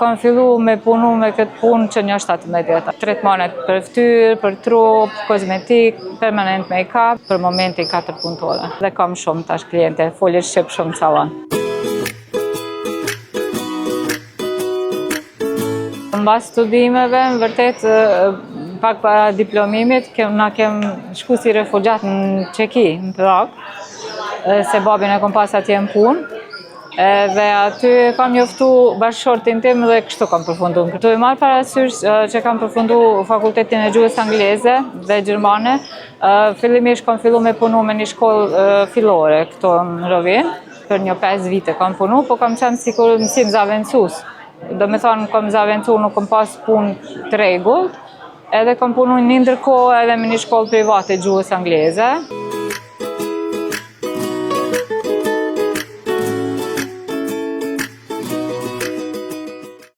Kam fillu me punu me këtë punë që një 17 vjetë. Tretmanet për fytyrë, për trup, kozmetik, permanent make-up, për momenti 4 punëtore. Dhe kam shumë tash kliente, folje shqip shumë salon. Mbas studimeve, në vërtet, pak para diplomimit, na kem shku si refugjat në Çeki, në Prag, se babin e kom pas atje në punë. Dhe aty kam njoftu bashkëshortin tim dhe kështu kam përfundu. Këtu i marrë parasysh që kam përfundu fakultetin e gjuhës angleze dhe gjermane. Fillimisht kam fillu me punu me një shkollë fillore këto në Rovinë. Për një 5 vite kam punu, po kam qenë sikur mësim zavendësus. Do me thonë kam zavendësu, nuk kam pas punë të rregullt, edhe kam punu një ndërkohë edhe me një shkollë private gjuhës angleze.